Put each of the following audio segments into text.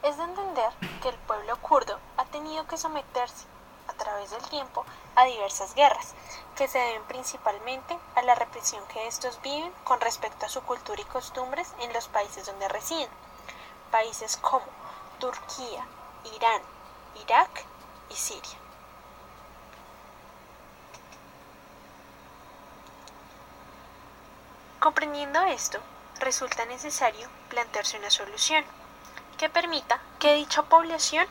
Es de entender que el pueblo kurdo ha tenido que someterse a través del tiempo a diversas guerras, que se deben principalmente a la represión que estos viven con respecto a su cultura y costumbres en los países donde residen, países como Turquía, Irán, Irak y Siria. Comprendiendo esto, resulta necesario plantearse una solución que permita que dicha población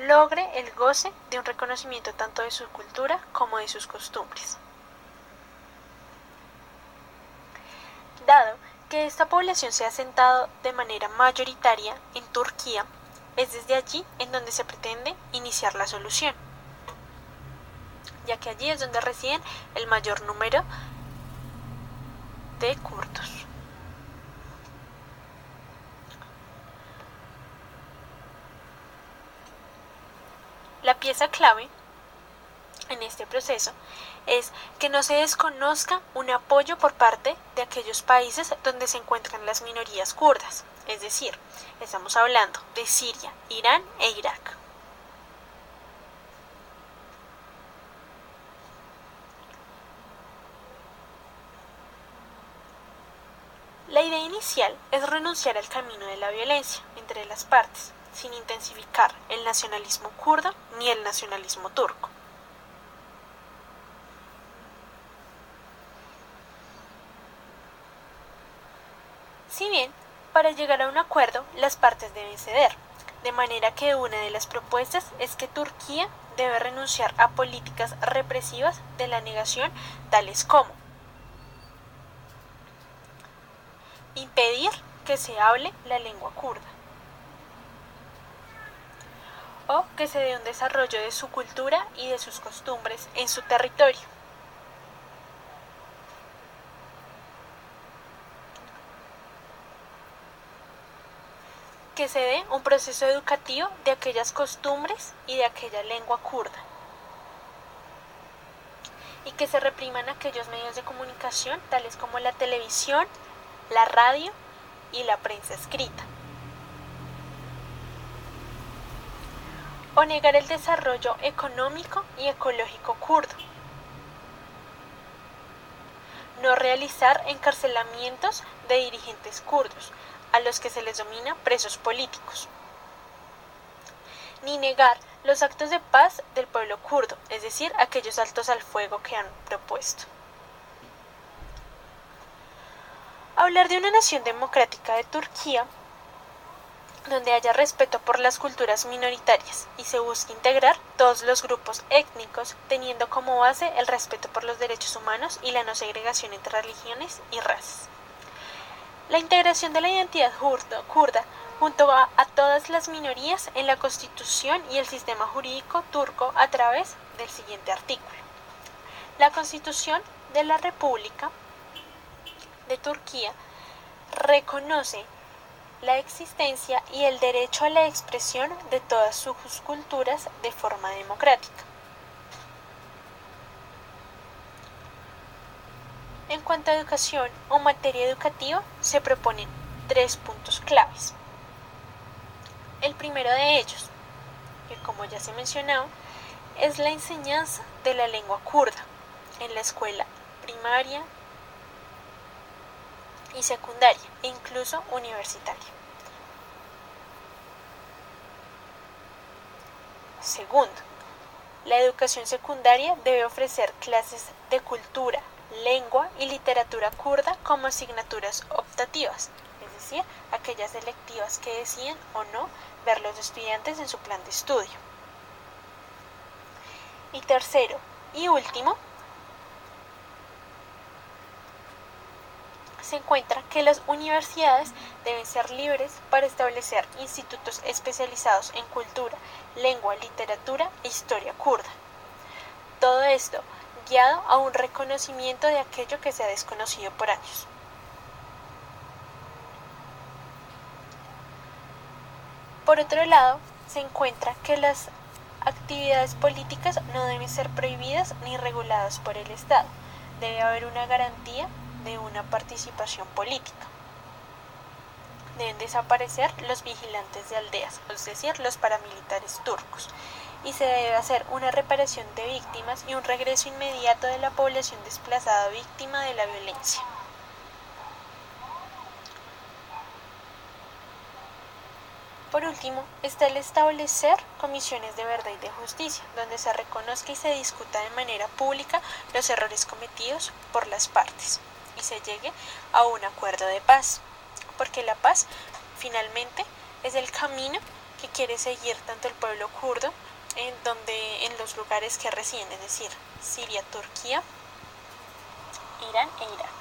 logre el goce de un reconocimiento tanto de su cultura como de sus costumbres. Dado que esta población se ha asentado de manera mayoritaria en Turquía, es desde allí en donde se pretende iniciar la solución, ya que allí es donde residen el mayor número de kurdos. La pieza clave en este proceso es que no se desconozca un apoyo por parte de aquellos países donde se encuentran las minorías kurdas, es decir, estamos hablando de Siria, Irán e Irak. La idea inicial es renunciar al camino de la violencia entre las partes, sin intensificar el nacionalismo kurdo ni el nacionalismo turco. Si bien, para llegar a un acuerdo, las partes deben ceder, de manera que una de las propuestas es que Turquía debe renunciar a políticas represivas de la negación, tales como impedir que se hable la lengua kurda, o que se dé un desarrollo de su cultura y de sus costumbres en su territorio. Que se dé un proceso educativo de aquellas costumbres y de aquella lengua kurda. Y que se repriman aquellos medios de comunicación, tales como la televisión, la radio y la prensa escrita. O negar el desarrollo económico y ecológico kurdo. No realizar encarcelamientos de dirigentes kurdos, a los que se les denomina presos políticos. Ni negar los actos de paz del pueblo kurdo, es decir, aquellos altos al fuego que han propuesto. Hablar de una nación democrática de Turquía, donde haya respeto por las culturas minoritarias y se busque integrar todos los grupos étnicos, teniendo como base el respeto por los derechos humanos y la no segregación entre religiones y razas. La integración de la identidad kurda junto a todas las minorías en la Constitución y el sistema jurídico turco a través del siguiente artículo. La Constitución de la República de Turquía reconoce la existencia y el derecho a la expresión de todas sus culturas de forma democrática. En cuanto a educación o materia educativa, se proponen 3 puntos claves. El primero de ellos, que como ya se mencionó, es la enseñanza de la lengua kurda en la escuela primaria y secundaria e incluso universitaria. Segundo, la educación secundaria debe ofrecer clases de cultura, lengua y literatura kurda como asignaturas optativas, es decir, aquellas electivas que deciden o no ver los estudiantes en su plan de estudio. Y tercero y último, se encuentra que las universidades deben ser libres para establecer institutos especializados en cultura, lengua, literatura e historia kurda. Todo esto guiado a un reconocimiento de aquello que se ha desconocido por años. Por otro lado, se encuentra que las actividades políticas no deben ser prohibidas ni reguladas por el Estado. Debe haber una garantía de una participación política. Deben desaparecer los vigilantes de aldeas, es decir, los paramilitares turcos, y se debe hacer una reparación de víctimas y un regreso inmediato de la población desplazada víctima de la violencia. Por último, está el establecer comisiones de verdad y de justicia, donde se reconozca y se discuta de manera pública los errores cometidos por las partes y se llegue a un acuerdo de paz, porque la paz finalmente es el camino que quiere seguir tanto el pueblo kurdo en los lugares que residen, es decir, Siria, Turquía, Irán e Irak.